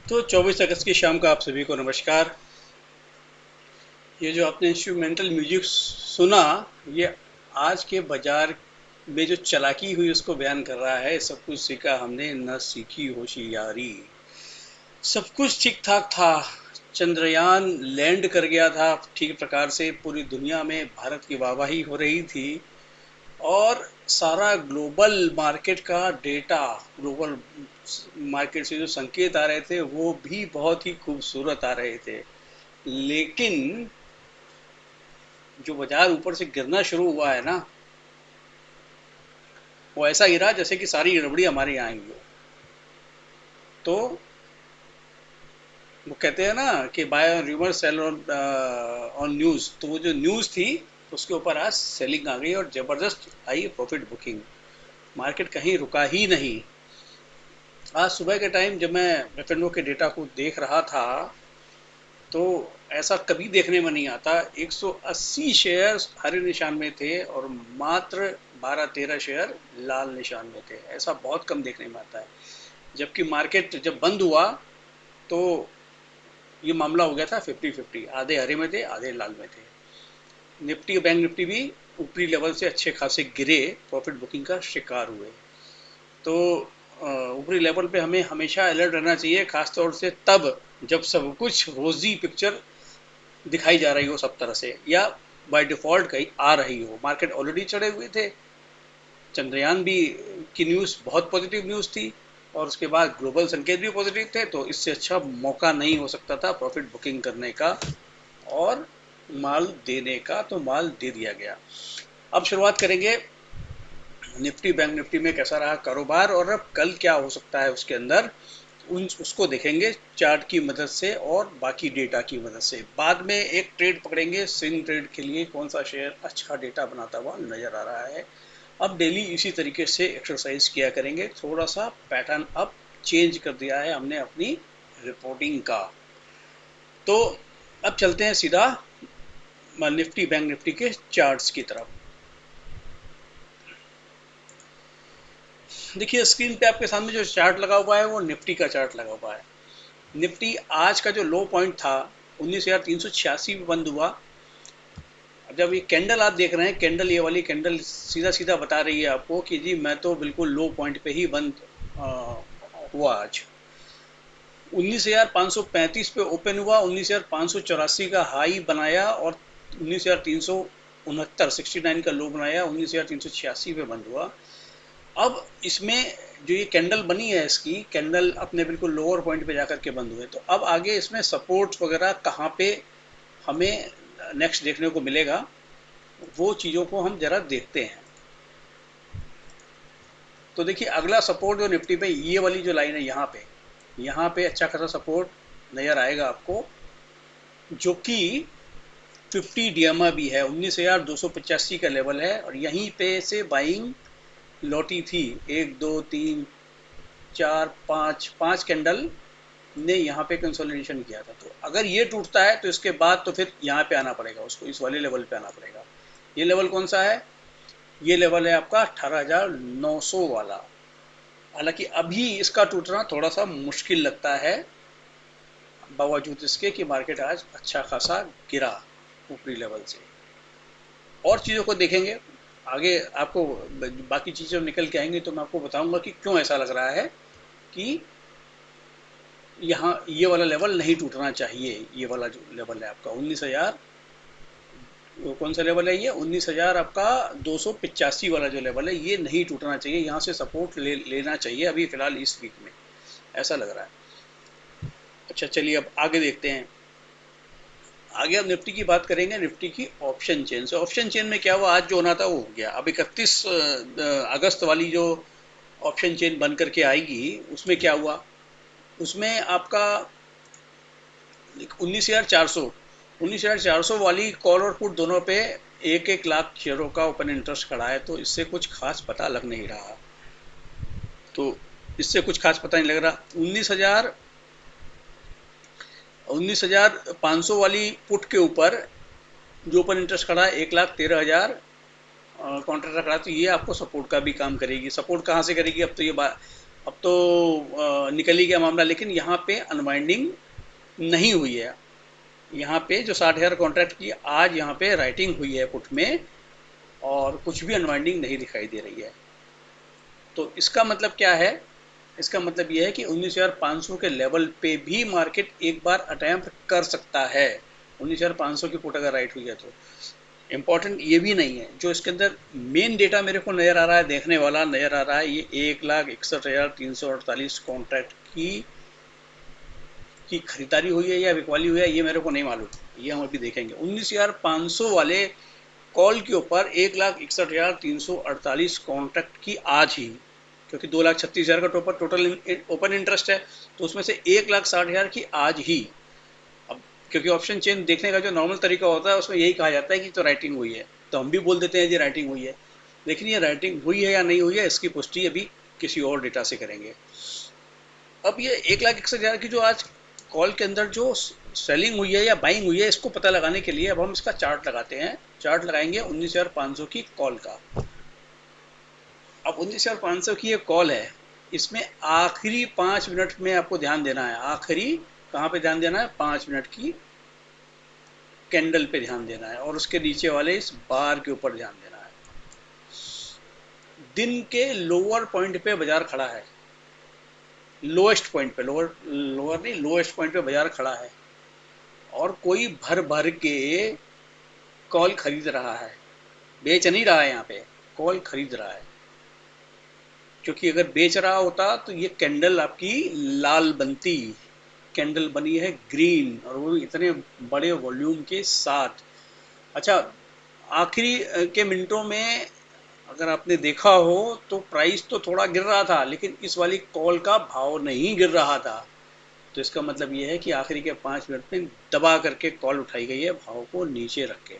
तो 24 अगस्त की शाम का आप सभी को नमस्कार। ये जो आपने इंस्ट्रूमेंटल म्यूजिक सुना, ये आज के बाजार में जो चालाकी हुई उसको बयान कर रहा है। सब कुछ सीखा हमने न सीखी होशियारी। सब कुछ ठीक ठाक था। चंद्रयान लैंड कर गया था ठीक प्रकार से। पूरी दुनिया में भारत की वाहवाही हो रही थी। और सारा ग्लोबल मार्केट का डेटा, ग्लोबल मार्केट से जो संकेत आ रहे थे वो भी बहुत ही खूबसूरत आ रहे थे। लेकिन जो बाजार ऊपर से गिरना शुरू हुआ है ना, वो ऐसा गिरा जैसे कि सारी गड़बड़ी हमारे यहाँ आई हो। तो वो कहते हैं ना कि buy river sell on on news. तो वो जो न्यूज थी उसके ऊपर आज सेलिंग आ गई और जबरदस्त आई प्रॉफिट बुकिंग। मार्केट कहीं रुका ही नहीं। आज सुबह के टाइम जब मैं एफ के डेटा को देख रहा था, तो ऐसा कभी देखने में नहीं आता। 180 शेयर हरे निशान में थे और मात्र 12-13 शेयर लाल निशान में थे। ऐसा बहुत कम देखने में आता है। जबकि मार्केट जब बंद हुआ तो ये मामला हो गया था 50-50, आधे हरे में थे आधे लाल में थे। निफ्टी बैंक निफ्टी भी ऊपरी लेवल से अच्छे खासे गिरे, प्रॉफिट बुकिंग का शिकार हुए। तो ऊपरी लेवल पे हमें हमेशा अलर्ट रहना चाहिए, खासतौर से तब जब सब कुछ रोजी पिक्चर दिखाई जा रही हो सब तरह से, या बाय डिफॉल्ट कहीं आ रही हो। मार्केट ऑलरेडी चढ़े हुए थे। चंद्रयान भी की न्यूज़ बहुत पॉजिटिव न्यूज़ थी और उसके बाद ग्लोबल संकेत भी पॉजिटिव थे। तो इससे अच्छा मौका नहीं हो सकता था प्रॉफिट बुकिंग करने का और माल देने का। तो माल दे दिया गया। अब शुरुआत करेंगे निफ्टी बैंक निफ्टी में कैसा रहा कारोबार और अब कल क्या हो सकता है उसके अंदर। उसको देखेंगे चार्ट की मदद से और बाकी डेटा की मदद से। बाद में एक ट्रेड पकड़ेंगे स्विंग ट्रेड के लिए, कौन सा शेयर अच्छा डेटा बनाता हुआ नजर आ रहा है। अब डेली इसी तरीके से एक्सरसाइज किया करेंगे। थोड़ा सा पैटर्न अब चेंज कर दिया है हमने अपनी रिपोर्टिंग का। तो अब चलते हैं सीधा निफ्टी बैंक निफ्टी के चार्ट्स की तरफ। देखिए स्क्रीन पे आपके सामने जो चार्ट लगा हुआ है वो निफ्टी का चार्ट लगा हुआ है। निफ्टी आज का जो लो पॉइंट था 19,386 पे बंद हुआ। अब जब ये कैंडल आप देख रहे हैं, कैंडल ये वाली कैंडल सीधा सीधा बता रही है आपको कि जी मैं तो बिल्कुल लो पॉइंट पे ही बंद हुआ आज। 19,535 पे ओपन हुआ, 19,584 का हाई बनाया और 19,369 69 का लो बनाया, 19,386 पे बंद हुआ। अब इसमें जो ये कैंडल बनी है, इसकी कैंडल अपने बिल्कुल लोअर पॉइंट पे जाकर के बंद हुए। तो अब आगे इसमें सपोर्ट्स वगैरह कहाँ पे हमें नेक्स्ट देखने को मिलेगा, वो चीज़ों को हम जरा देखते हैं। तो देखिए अगला सपोर्ट जो निफ्टी पे ये वाली जो लाइन है, यहाँ पे अच्छा खासा सपोर्ट नज़र आएगा आपको, जो कि 50 डीएमआ भी है। 19,285 का लेवल है और यहीं पे से बाइंग लौटी थी। एक दो तीन चार पाँच पाँच कैंडल ने यहाँ पे कंसोलिडेशन किया था। तो अगर ये टूटता है तो इसके बाद तो फिर यहाँ पे आना पड़ेगा उसको, इस वाले लेवल पे आना पड़ेगा। ये लेवल कौन सा है? ये लेवल है आपका 18,900 वाला। हालांकि अभी इसका टूटना थोड़ा सा मुश्किल लगता है, बावजूद इसके कि मार्केट आज अच्छा खासा गिरा ऊपरी लेवल से। और चीज़ों को देखेंगे आगे आपको, बाकी चीज़ें निकल के आएंगी तो मैं आपको बताऊंगा कि क्यों ऐसा लग रहा है कि यहाँ ये वाला लेवल नहीं टूटना चाहिए। ये वाला जो लेवल है आपका 19,000, कौन सा लेवल है ये? 19,000 आपका 285 वाला जो लेवल है, ये नहीं टूटना चाहिए। यहाँ से सपोर्ट लेना चाहिए अभी फिलहाल इस वीक में, ऐसा लग रहा है। अच्छा चलिए अब आगे देखते हैं। आगे अब निफ्टी की बात करेंगे, निफ्टी की ऑप्शन चेन से। ऑप्शन चेन में क्या हुआ, आज जो होना था वो हो गया। अब 31 अगस्त वाली जो ऑप्शन चेन बन करके आएगी, उसमें क्या हुआ? उसमें आपका 19,400 वाली कॉल और पुट दोनों पे 1-1 लाख शेयरों का ओपन इंटरेस्ट खड़ा है। तो इससे कुछ खास पता लग नहीं रहा। तो इससे कुछ खास पता नहीं लग रहा। 19,500 वाली पुट के ऊपर जो ओपन इंटरेस्ट खड़ा है 1,13,000 काउंटर रख रहा है। तो ये आपको सपोर्ट का भी काम करेगी। सपोर्ट कहाँ से करेगी? अब तो ये अब तो निकल ही गया मामला, लेकिन यहाँ पे अनवाइंडिंग नहीं हुई है। यहाँ पे जो 60,000 कॉन्ट्रैक्ट की आज यहाँ पे राइटिंग हुई है पुट में, और कुछ भी अनवाइंडिंग नहीं दिखाई दे रही है। तो इसका मतलब क्या है? इसका मतलब यह है कि 19,500 के लेवल पे भी मार्केट एक बार अटैम्प्ट कर सकता है। 19,500 की पुट अगर राइट हुई है तो इम्पॉर्टेंट ये भी नहीं है, जो इसके अंदर मेन डेटा मेरे को नज़र आ रहा है, देखने वाला नज़र आ रहा है, ये 1,61,348 कॉन्ट्रैक्ट की खरीदारी हुई है या बिकवाली हुई है, ये मेरे को नहीं मालूम। ये हम अभी देखेंगे। 19,500 वाले कॉल के ऊपर 1,61,348 कॉन्ट्रैक्ट की आज ही, क्योंकि 2,36,000 का टोटल ओपन इंटरेस्ट है, तो उसमें से 1,60,000 की आज ही। अब क्योंकि ऑप्शन चेन देखने का जो नॉर्मल तरीका होता है उसमें यही कहा जाता है कि तो राइटिंग हुई है, तो हम भी बोल देते हैं जी राइटिंग हुई है। लेकिन ये राइटिंग हुई है या नहीं हुई है, इसकी पुष्टि अभी किसी और डेटा से करेंगे। अब ये 1,61,000 की जो आज कॉल के अंदर जो सेलिंग हुई है या बाइंग हुई है, इसको पता लगाने के लिए अब हम इसका चार्ट लगाते हैं। चार्ट लगाएंगे 19,500 की कॉल का। अब 19,500 की ये कॉल है, इसमें आखिरी 5 मिनट में आपको ध्यान देना है। आखिरी कहाँ पे ध्यान देना है? 5 मिनट की कैंडल पे ध्यान देना है, और उसके नीचे वाले इस बार के ऊपर ध्यान देना है। दिन के लोअर पॉइंट पे बाजार खड़ा है, लोएस्ट पॉइंट पे, लोअर नहीं, लोएस्ट पॉइंट पे बाजार खड़ा है, और कोई भर भर के कॉल खरीद रहा है, बेच नहीं रहा है। यहाँ पे कॉल खरीद रहा है, क्योंकि अगर बेच रहा होता तो ये कैंडल आपकी लाल बनती। कैंडल बनी है ग्रीन, और वो इतने बड़े वॉल्यूम के साथ। अच्छा, आखिरी के मिनटों में अगर आपने देखा हो तो प्राइस तो थोड़ा गिर रहा था, लेकिन इस वाली कॉल का भाव नहीं गिर रहा था। तो इसका मतलब ये है कि आखिरी के 5 मिनट में दबा करके कॉल उठाई गई है, भाव को नीचे रख के।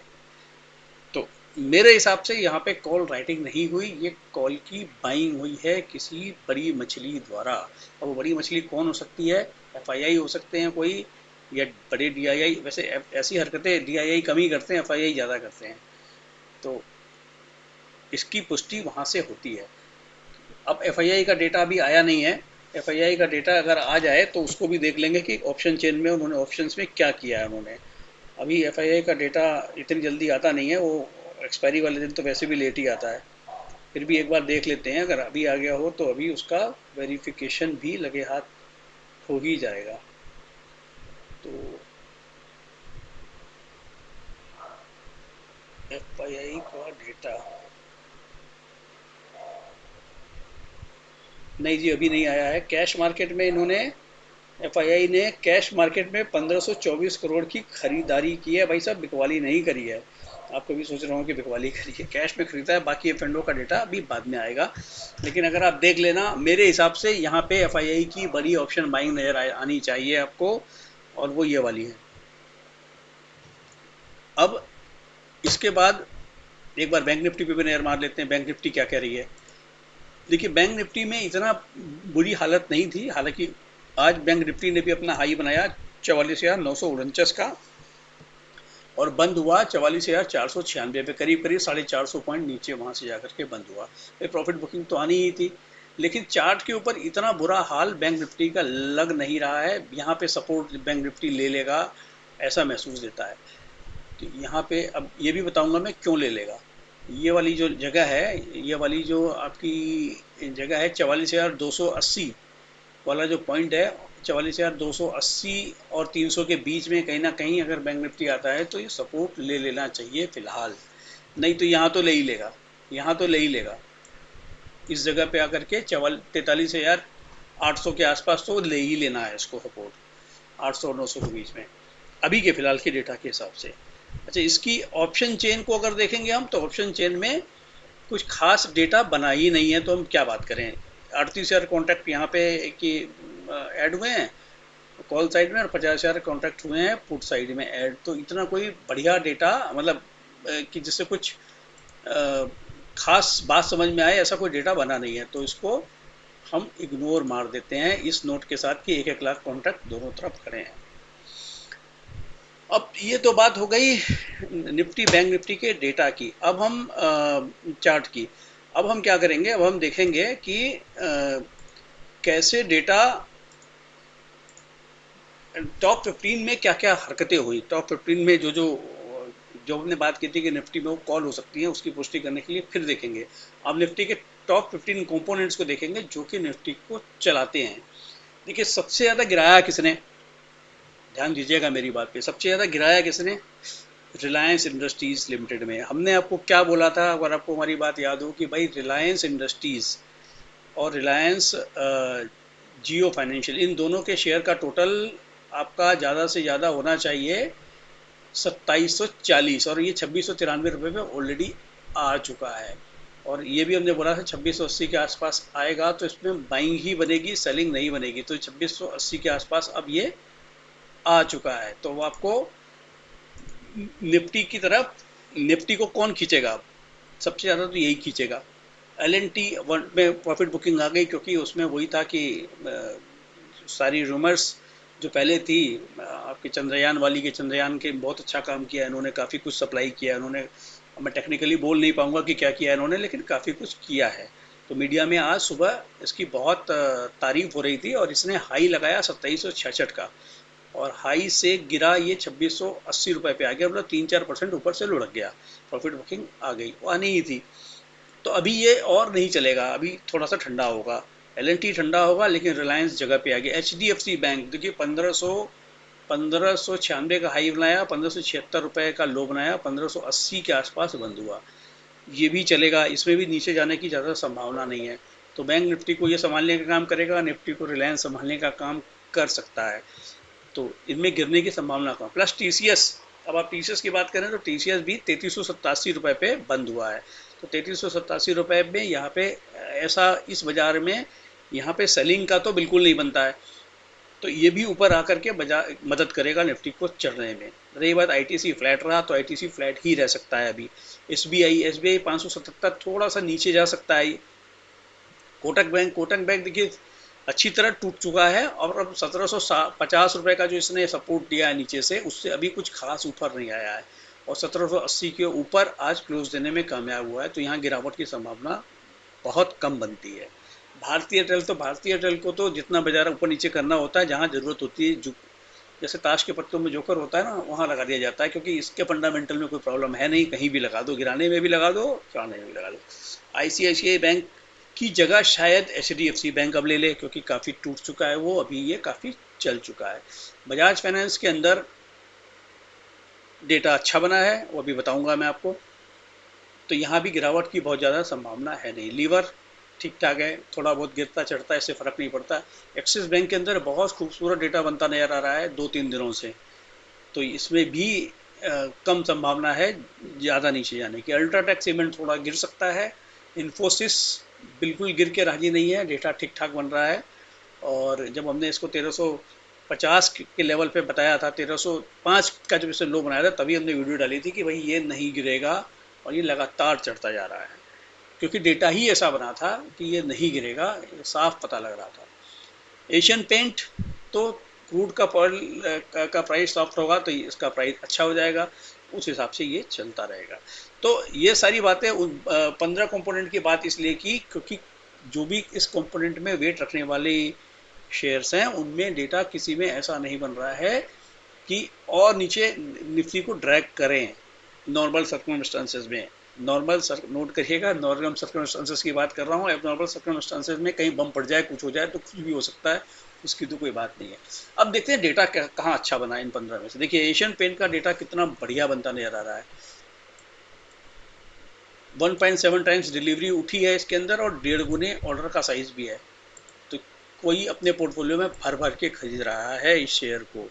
तो मेरे हिसाब से यहाँ पे कॉल राइटिंग नहीं हुई, ये कॉल की बाइंग हुई है किसी बड़ी मछली द्वारा। अब वो बड़ी मछली कौन हो सकती है? एफआईआई हो सकते हैं कोई, या बड़े डीआईआई। वैसे ऐसी हरकतें डीआईआई कम ही करते हैं, एफआईआई ज़्यादा करते हैं। तो इसकी पुष्टि वहाँ से होती है। अब एफआईआई का डेटा अभी आया नहीं है। एफआईआई का डेटा अगर आ जाए तो उसको भी देख लेंगे कि ऑप्शन चेन में उन्होंने ऑप्शंस में क्या किया है उन्होंने। अभी एफआईआई का डेटा इतनी जल्दी आता नहीं है, वो एक्सपायरी वाले दिन तो वैसे भी लेट ही आता है। फिर भी एक बार देख लेते हैं, अगर अभी आ गया हो तो अभी उसका वेरिफिकेशन भी लगे हाथ हो ही जाएगा। तो एफआईआई का डेटा नहीं जी, अभी नहीं आया है। कैश मार्केट में इन्होंने, एफआईआई ने कैश मार्केट में 1524 करोड़ की खरीदारी की है। भाई साहब, बिकवाली नहीं करी है। आप कभी सोच रहे हो कि बिकवाली करी है? कैश में खरीदा है। बाकी एफ का डेटा अभी बाद में आएगा, लेकिन अगर आप देख लेना, मेरे हिसाब से यहाँ पे एफआईआई की बड़ी ऑप्शन बाइंग नजर आनी चाहिए आपको, और वो ये वाली है। अब इसके बाद एक बार बैंक निफ्टी पे भी नजर मार लेते हैं, बैंक निफ्टी क्या कह रही है। देखिए, बैंक निफ्टी में इतना बुरी हालत नहीं थी, हालांकि आज बैंक निफ्टी ने भी अपना हाई बनाया 44,949 का, और बंद हुआ 44,496 पे, करीब करीब 450 पॉइंट नीचे वहां से जाकर के बंद हुआ। ये प्रॉफिट बुकिंग तो आनी ही थी, लेकिन चार्ट के ऊपर इतना बुरा हाल बैंक निफ्टी का लग नहीं रहा है। यहाँ पे सपोर्ट बैंक निफ्टी ले लेगा, ऐसा महसूस देता है। तो यहाँ पे अब ये भी बताऊंगा मैं क्यों ले लेगा। ये वाली जो जगह है, ये वाली जो आपकी जगह है 44,280 वाला जो पॉइंट है, 44,280 और 300 के बीच में कहीं ना कहीं अगर बैंक निफ्टी आता है तो ये सपोर्ट ले लेना चाहिए फिलहाल। नहीं तो यहाँ तो ले ही लेगा, यहाँ तो ले ही लेगा। इस जगह पे आकर के 43,800 के आसपास तो ले ही लेना है इसको सपोर्ट, 800 और 900 के बीच में, अभी के फिलहाल के डेटा के हिसाब से। अच्छा, इसकी ऑप्शन चेन को अगर देखेंगे हम, तो ऑप्शन चेन में कुछ खास डेटा बना ही नहीं है, तो हम क्या बात करें। 38,000 कॉन्टैक्ट यहाँ पे कि ऐड हुए हैं कॉल साइड में, और 50,000 कॉन्टैक्ट हुए हैं पुट साइड में ऐड। तो इतना कोई बढ़िया डेटा, मतलब कि जिससे कुछ अ, खास बात समझ में आए, ऐसा कोई डेटा बना नहीं है। तो इसको हम इग्नोर मार देते हैं इस नोट के साथ कि 1-1 लाख कॉन्टैक्ट दोनों तरफ खड़े हैं। अब ये तो बात हो गई निफ्टी बैंक निफ्टी के डेटा की। अब हम चार्ट की, अब हम क्या करेंगे, अब हम देखेंगे कि कैसे डेटा टॉप 15 में क्या क्या हरकतें हुई, टॉप 15 में जो जो जो हमने बात की थी कि निफ्टी में वो कॉल हो सकती है, उसकी पुष्टि करने के लिए फिर देखेंगे। अब निफ्टी के टॉप 15 कंपोनेंट्स को देखेंगे जो कि निफ्टी को चलाते हैं। देखिए सबसे ज़्यादा गिराया किसने, ध्यान दीजिएगा मेरी बात पे, सबसे ज़्यादा गिराया किसने, रिलायंस इंडस्ट्रीज़ लिमिटेड में। हमने आपको क्या बोला था, अगर आपको हमारी बात याद हो, कि भाई रिलायंस इंडस्ट्रीज़ और रिलायंस जियो फाइनेंशियल, इन दोनों के शेयर का टोटल आपका ज़्यादा से ज़्यादा होना चाहिए 2740, और ये 2693 रुपये में ऑलरेडी आ चुका है। और ये भी हमने बोला था 2680 के आसपास आएगा, तो इसमें बाइंग ही बनेगी, सेलिंग नहीं बनेगी। तो 2680 के आसपास अब ये आ चुका है। तो वो आपको निफ्टी की तरफ, निफ्टी को कौन खींचेगा अब, सबसे ज़्यादा तो यही खींचेगा। एल एन टी में प्रॉफिट बुकिंग आ गई, क्योंकि उसमें वही था कि सारी रूमर्स जो पहले थी आपके चंद्रयान वाली के, चंद्रयान के बहुत अच्छा काम किया इन्होंने, काफ़ी कुछ सप्लाई किया इन्होंने। मैं टेक्निकली बोल नहीं पाऊंगा कि क्या किया इन्होंने, लेकिन काफ़ी कुछ किया है। तो मीडिया में आज सुबह इसकी बहुत तारीफ हो रही थी, और इसने हाई लगाया 2766 का, और हाई से गिरा ये 2680 रुपये पे आ गया, मतलब 3-4% ऊपर से लुढ़क गया। प्रॉफिट बुकिंग आ गई, वो आनी ही थी। तो अभी ये और नहीं चलेगा, अभी थोड़ा सा ठंडा होगा, एल एन टी ठंडा होगा, लेकिन रिलायंस जगह पे आ गया। H D F C bank देखिए 1596 का हाई बनाया, 1576 रुपये का लो बनाया, 1580 के आसपास बंद हुआ। ये भी चलेगा, इसमें भी नीचे जाने की ज़्यादा संभावना नहीं है। तो बैंक निफ्टी को ये संभालने का काम करेगा, निफ्टी को रिलायंस संभालने का काम कर सकता है। तो इनमें गिरने की संभावना कम। प्लस टीसीएस, अब आप टीसीएस की बात करें तो टीसीएस भी 3387 रुपये पे बंद हुआ है। तो 3387 रुपये में यहाँ पे ऐसा, इस बाजार में यहाँ पे सेलिंग का तो बिल्कुल नहीं बनता है। तो ये भी ऊपर आकर के मदद करेगा निफ्टी को चढ़ने में। रही बात आईटीसी फ्लैट रहा, तो आईटीसी फ्लैट ही रह सकता है अभी। एसबीआई 577 थोड़ा सा नीचे जा सकता है। कोटक बैंक देखिए अच्छी तरह टूट चुका है, और अब 1750 रुपये का जो इसने सपोर्ट दिया है नीचे से, उससे अभी कुछ खास ऊपर नहीं आया है, और 1780 के ऊपर आज क्लोज देने में कामयाब हुआ है। तो यहाँ गिरावट की संभावना बहुत कम बनती है। भारतीय एयरटेल को तो जितना बाजार ऊपर नीचे करना होता है, जहाँ ज़रूरत होती है, जैसे ताश के पत्तों में जोकर होता है ना, वहाँ लगा दिया जाता है, क्योंकि इसके फंडामेंटल में कोई प्रॉब्लम है नहीं, कहीं भी लगा दो, गिराने में भी लगा दो, चढ़ाने में भी लगा दो। आईसीआईसीआई बैंक की जगह शायद एचडीएफसी बैंक अब ले ले, क्योंकि काफ़ी टूट चुका है वो, अभी ये काफ़ी चल चुका है। बजाज फाइनेंस के अंदर डेटा अच्छा बना है, वो अभी बताऊंगा मैं आपको। तो यहाँ भी गिरावट की बहुत ज़्यादा संभावना है नहीं। लीवर ठीक ठाक है, थोड़ा बहुत गिरता चढ़ता है, इससे फ़र्क नहीं पड़ता। एक्सिस बैंक के अंदर बहुत खूबसूरत डेटा बनता नज़र आ रहा है 2-3 दिनों से, तो इसमें भी कम संभावना है ज़्यादा नीचे जाने की। अल्ट्राटेक सीमेंट थोड़ा गिर सकता है। इन्फोसिस बिल्कुल गिर के राजी नहीं है, डेटा ठीक ठाक बन रहा है। और जब हमने इसको 1350 के लेवल पे बताया था, 1305 का जब इसे लो बनाया था, तभी हमने वीडियो डाली थी कि भाई ये नहीं गिरेगा, और ये लगातार चढ़ता जा रहा है, क्योंकि डेटा ही ऐसा बना था कि ये नहीं गिरेगा, साफ पता लग रहा था। एशियन पेंट, तो क्रूड का का प्राइस सॉफ्ट होगा तो इसका प्राइस अच्छा हो जाएगा, उस हिसाब से ये चलता रहेगा। तो ये सारी बातें 15 कंपोनेंट की बात इसलिए की, क्योंकि जो भी इस कंपोनेंट में वेट रखने वाले शेयर्स हैं, उनमें डेटा किसी में ऐसा नहीं बन रहा है कि और नीचे निफ्टी को ड्रैग करें नॉर्मल सर्कमस्टांसेस में। नॉर्मल नोट करिएगा, नॉर्मल सर्कमस्टांसेस की बात कर रहा हूँ। अब नॉर्मल सर्कमस्टांसेस में कहीं बम पड़ जाए, कुछ हो जाए, तो कुछ भी हो सकता है, उसकी तो कोई बात नहीं है। अब देखते हैं डेटा कहाँ अच्छा बना है इन 15 में से। देखिए एशियन पेंट का डेटा कितना बढ़िया बनता नजर आ रहा है। 1.7 टाइम्स डिलीवरी उठी है इसके अंदर, और 1.5 गुने ऑर्डर का साइज भी है। तो कोई अपने पोर्टफोलियो में भर भर के खरीद रहा है इस शेयर को।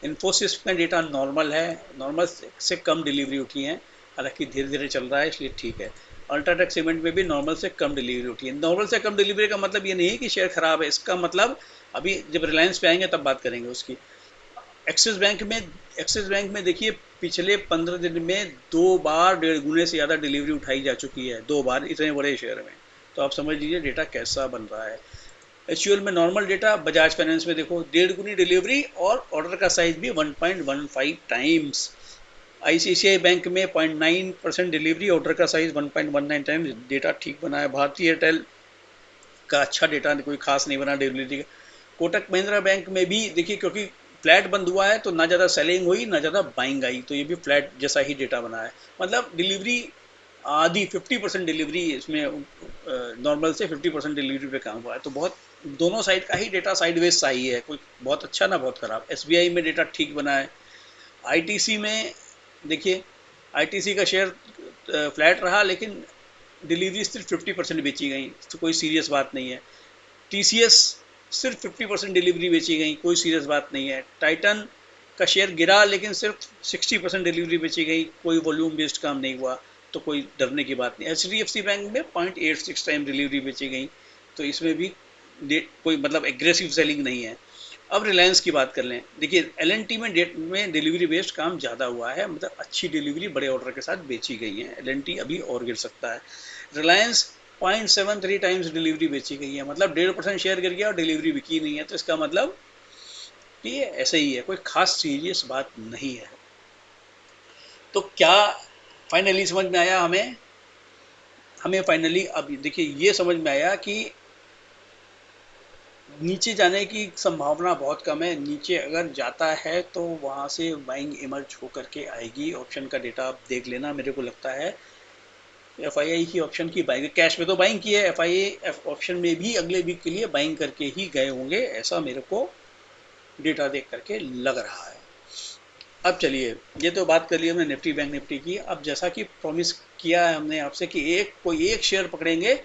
इन्फोसिस में डेटा नॉर्मल है, नॉर्मल से कम डिलीवरी उठी है, हालांकि धीरे धीरे चल रहा है, इसलिए ठीक है। अल्ट्राटेक सीमेंट में भी नॉर्मल से कम डिलीवरी उठी है। नॉर्मल से कम डिलीवरी का मतलब ये नहीं है कि शेयर खराब है, इसका मतलब अभी जब रिलायंस पे आएंगे तब बात करेंगे उसकी। एक्सिस बैंक में देखिए पिछले 15 दिन में 2 बार 1.5 गुने से ज़्यादा डिलीवरी उठाई जा चुकी है, 2 बार, इतने बड़े शेयर में। तो आप समझ लीजिए डेटा कैसा बन रहा है। एचयूएल में नॉर्मल डेटा, बजाज फाइनेंस में देखो 1.5 गुनी डिलीवरी, और ऑर्डर का साइज भी 1.15 टाइम्स। आईसीआईसीआई बैंक में 0.9% डिलीवरी, ऑर्डर का साइज 1.19 टाइम्स, डेटा ठीक बना है। भारतीय एयरटेल का अच्छा डेटा कोई खास नहीं बना डिलीवरी का। कोटक महिंद्रा बैंक में भी देखिए, क्योंकि फ्लैट बंद हुआ है तो ना ज़्यादा सेलिंग हुई ना ज़्यादा बाइंग आई, तो ये भी फ्लैट जैसा ही डेटा बना है। मतलब डिलीवरी आधी 50% डिलीवरी इसमें नॉर्मल से 50% डिलीवरी पे काम हुआ है, तो बहुत दोनों साइड का ही डेटा साइडवेज सा ही है, कोई बहुत अच्छा ना बहुत खराब। एसबीआई में डेटा ठीक बना है। आईटीसी में देखिए, आईटीसी का शेयर फ्लैट रहा, लेकिन डिलीवरी सिर्फ 50% बेची गई, तो कोई सीरियस बात नहीं है। टीसीएस सिर्फ 50% डिलीवरी बेची गई, कोई सीरियस बात नहीं है। टाइटन का शेयर गिरा लेकिन सिर्फ 60% डिलीवरी बेची गई, कोई वॉल्यूम बेस्ड काम नहीं हुआ, तो कोई डरने की बात नहीं। एचडीएफसी बैंक में 0.86 टाइम डिलीवरी बेची गई, तो इसमें भी कोई मतलब एग्रेसिव सेलिंग नहीं है। अब रिलायंस की बात कर लें, देखिए एलएनटी में डिलीवरी बेस्ड काम ज़्यादा हुआ है, मतलब अच्छी डिलीवरी बड़े ऑर्डर के साथ बेची गई है। एलएनटी अभी और गिर सकता है। रिलायंस 0.73 टाइम्स डिलीवरी बेची गई है, मतलब 1.5% शेयर गिर गया और डिलीवरी बिकी नहीं है, तो इसका मतलब कि ये ऐसे ही है, कोई खास सीरियस बात नहीं है। तो क्या फाइनली समझ में आया हमें? हमें फाइनली अब देखिए ये समझ में आया कि नीचे जाने की संभावना बहुत कम है। नीचे अगर जाता है तो वहाँ से बाइंग इमर्ज होकर के आएगी। ऑप्शन का डेटा आप देख लेना, मेरे को लगता है एफआईआई की ऑप्शन की बाइंग, कैश में तो बाइंग की है, एफआईआई ऑप्शन में भी अगले वीक के लिए बाइंग करके ही गए होंगे, ऐसा मेरे को डेटा देख करके लग रहा है। अब चलिए, ये तो बात कर ली हमने निफ्टी बैंक निफ्टी की। अब जैसा कि प्रॉमिस किया है हमने आपसे कि कोई एक शेयर पकड़ेंगे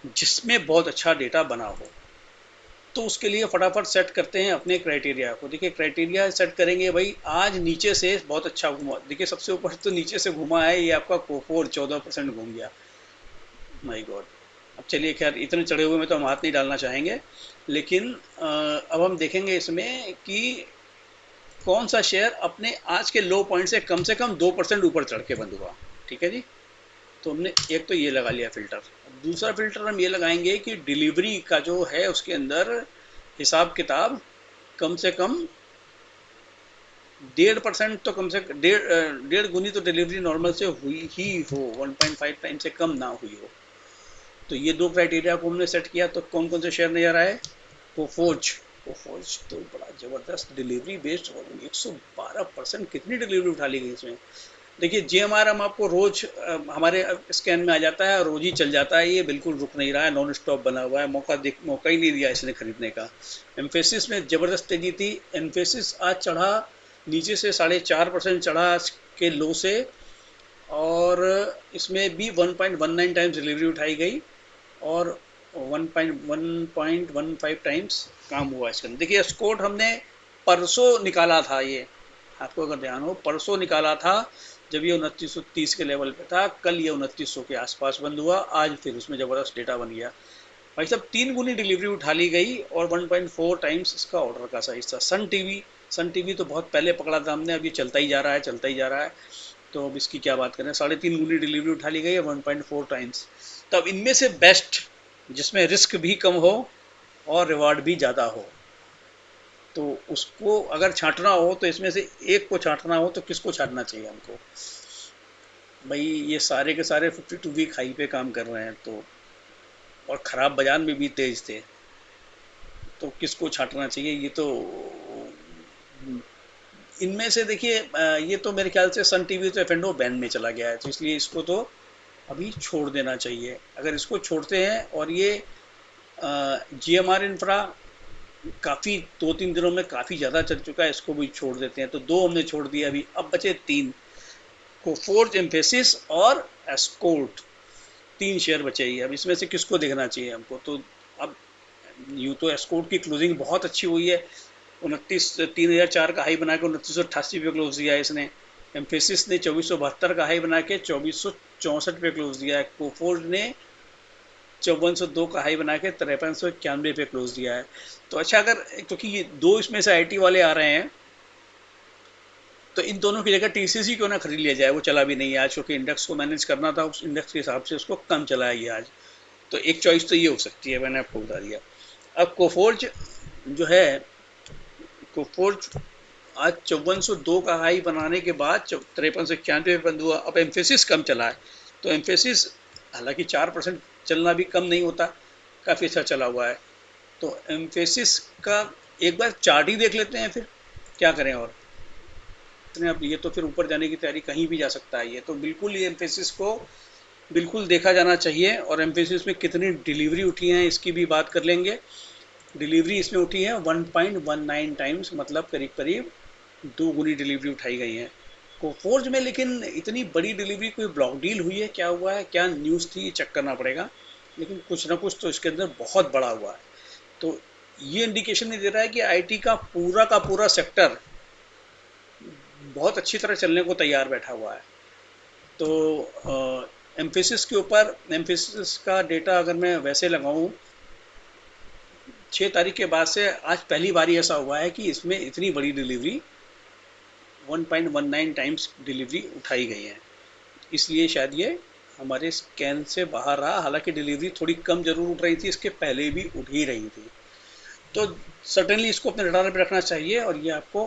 जिसमें बहुत अच्छा डेटा बना हो, तो उसके लिए फटाफट सेट करते हैं अपने क्राइटेरिया को। देखिए क्राइटेरिया सेट करेंगे भाई, आज नीचे से बहुत अच्छा घुमा, देखिए सबसे ऊपर तो नीचे से घुमा है, ये आपका कोफोर 14% घूम गया, माय गॉड। अब चलिए खैर, इतने चढ़े हुए में तो हम हाथ नहीं डालना चाहेंगे, लेकिन अब हम देखेंगे इसमें कि कौन सा शेयर अपने आज के लो पॉइंट से कम 2% ऊपर चढ़ के बंद हुआ। ठीक है जी, तो हमने एक तो ये लगा लिया फिल्टर। दूसरा फिल्टर हम ये लगाएंगे कि डिलीवरी का जो है उसके अंदर हिसाब किताब कम से कम 1.5% तो कम से डेढ़ गुनी तो डिलीवरी नॉर्मल से हुई ही हो, 1.5 टाइम से कम ना हुई हो। तो ये दो क्राइटेरिया को हमने सेट किया। तो कौन कौन से शेयर नजर आए? कोफोर्ज। कोफोर्ज तो बड़ा जबरदस्त डिलीवरी बेस्ड वॉल्यूम, 112%, कितनी डिलीवरी उठा ली गई इसमें। देखिए जेएमआर हम आपको रोज हमारे स्कैन में आ जाता है, रोज ही चल जाता है, ये बिल्कुल रुक नहीं रहा है, नॉन स्टॉप बना हुआ है, मौका ही नहीं दिया इसने खरीदने का। एम्फेसिस में जबरदस्त तेजी थी। एम्फेसिस आज चढ़ा, नीचे से 4.5% चढ़ा आज के लो से, और इसमें भी 1.19 टाइम्स डिलीवरी उठाई गई और 1.15 टाइम्स काम हुआ इसके अंदर। देखिए स्कोट हमने परसों निकाला था, ये आपको अगर ध्यान हो, परसों निकाला था जब ये 2930 के लेवल पे था। कल ये 2900 के आसपास बंद हुआ, आज फिर उसमें ज़बरदस्त डेटा बन गया। भाई साहब 3 गुनी डिलीवरी उठा ली गई और 1.4 टाइम्स इसका ऑर्डर का साइज था। सन टीवी तो बहुत पहले पकड़ा था हमने, अभी चलता ही जा रहा है, चलता ही जा रहा है, तो अब इसकी क्या बात करें। 3.5 गुनी डिलीवरी उठा ली गई है, 1.4 टाइम्स। तो अब इनमें से बेस्ट जिसमें रिस्क भी कम हो और रिवार्ड भी ज़्यादा हो, तो उसको अगर छांटना हो तो इसमें से एक को छांटना हो तो किसको छांटना चाहिए हमको? भाई ये सारे के सारे 52 वीक हाई पे काम कर रहे हैं, तो और ख़राब बाजार में भी तेज थे, तो किसको छांटना चाहिए? ये तो इनमें से देखिए, ये तो मेरे ख्याल से सन टीवी तो एफ बैन में चला गया है, तो इसलिए इसको तो अभी छोड़ देना चाहिए। अगर इसको छोड़ते हैं और ये जीएमआर इंफ्रा काफ़ी 2-3 दिनों में काफ़ी ज़्यादा चल चुका है, इसको भी छोड़ देते हैं। तो दो हमने छोड़ दिए, अभी अब बचे तीन, कोफोर्ज, एम्फेसिस और एस्कोर्ट। 3 शेयर बचे ही। अब इसमें से किसको देखना चाहिए हमको? तो अब यूँ तो एस्कोर्ट की क्लोजिंग बहुत अच्छी हुई है, 3004 का हाई बना के 2988 पे क्लोज दिया है इसने। एम्फेसिस ने 2472 का हाई बना के 2464 पे क्लोज दिया है। कोफोर्ज ने 5402 का हाई बना के 5391 पे क्लोज दिया है। तो अच्छा, अगर क्योंकि ये दो इसमें से आईटी वाले आ रहे हैं, तो इन दोनों की जगह टीसीसी क्यों ना खरीद लिया जाए, वो चला भी नहीं है आज, क्योंकि इंडेक्स को मैनेज करना था, उस इंडेक्स के हिसाब से उसको कम चलाया गया आज। तो एक चॉइस तो ये हो सकती है, मैंने आपको बता दिया। अब कोफोर्ज जो है, कोफोर्ज आज 5402 का हाई बनाने के बाद 5391 पे बंद हुआ। अब एम्फेसिस कम चला है, तो एम्फेसिस हालांकि 4% चलना भी कम नहीं होता, काफ़ी अच्छा चला हुआ है। तो एम्फेसिस का एक बार चार्ट ही देख लेते हैं, फिर क्या करें। और अब ये तो फिर ऊपर जाने की तैयारी, कहीं भी जा सकता है ये तो। बिल्कुल ये एम्फेसिस को बिल्कुल देखा जाना चाहिए। और एम्फेसिस में कितनी डिलीवरी उठी है इसकी भी बात कर लेंगे। डिलीवरी इसमें उठी है 1.19 टाइम्स, मतलब करीब करीब 2 गुनी डिलीवरी उठाई गई है कोफोर्ज में। लेकिन इतनी बड़ी डिलीवरी, कोई ब्लॉक डील हुई है, क्या हुआ है, क्या न्यूज़ थी, चेक करना पड़ेगा। लेकिन कुछ ना कुछ तो इसके अंदर बहुत बड़ा हुआ है। तो ये इंडिकेशन नहीं दे रहा है कि आईटी का पूरा सेक्टर बहुत अच्छी तरह चलने को तैयार बैठा हुआ है। तो एम्फेसिस के ऊपर, एम्फेसिस का डेटा अगर मैं वैसे लगाऊं, 6 तारीख के बाद से आज पहली बार ऐसा हुआ है कि इसमें इतनी बड़ी डिलीवरी, 1.19 टाइम्स डिलीवरी उठाई गई है। इसलिए शायद ये हमारे स्कैन से बाहर रहा। हालांकि डिलीवरी थोड़ी कम जरूर उठ रही थी, इसके पहले भी उठ ही रही थी। तो सर्टेनली इसको अपने रडार पे रखना चाहिए। और ये आपको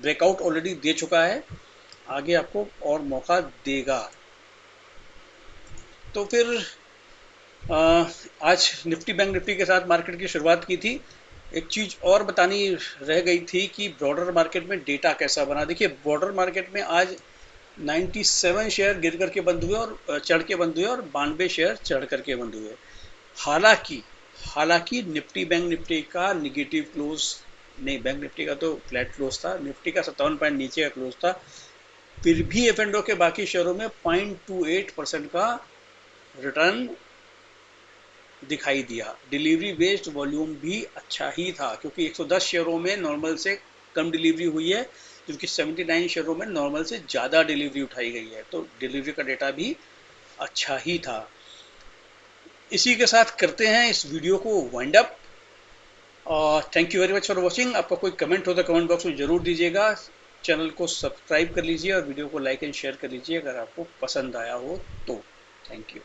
ब्रेकआउट ऑलरेडी दे चुका है, आगे आपको और मौका देगा। तो फिर आज निफ्टी बैंक निफ्टी के साथ मार्केट की शुरुआत की थी। एक चीज़ और बतानी रह गई थी कि ब्रॉडर मार्केट में डेटा कैसा बना। देखिए ब्रॉडर मार्केट में आज 97 शेयर गिर करके बंद हुए और चढ़ के बंद हुए, और 92 शेयर चढ़ करके बंद हुए। हालांकि हालांकि निफ्टी बैंक निफ्टी का निगेटिव क्लोज नहीं, बैंक निफ्टी का तो फ्लैट क्लोज था, निफ्टी का 57 पॉइंट नीचे का क्लोज था। फिर भी एफ एंड ओ के बाकी शेयरों में 0.28% का रिटर्न दिखाई दिया। डिलीवरी बेस्ड वॉल्यूम भी अच्छा ही था, क्योंकि 110 शेयरों में नॉर्मल से कम डिलीवरी हुई है, जबकि 79 शेयरों में नॉर्मल से ज़्यादा डिलीवरी उठाई गई है। तो डिलीवरी का डेटा भी अच्छा ही था। इसी के साथ करते हैं इस वीडियो को वाइंड अप। और thank you very much for watching. आपका कोई कमेंट हो तो कमेंट बॉक्स में ज़रूर दीजिएगा। चैनल को सब्सक्राइब कर लीजिए और वीडियो को लाइक एंड शेयर कर लीजिए अगर आपको पसंद आया हो तो। Thank you.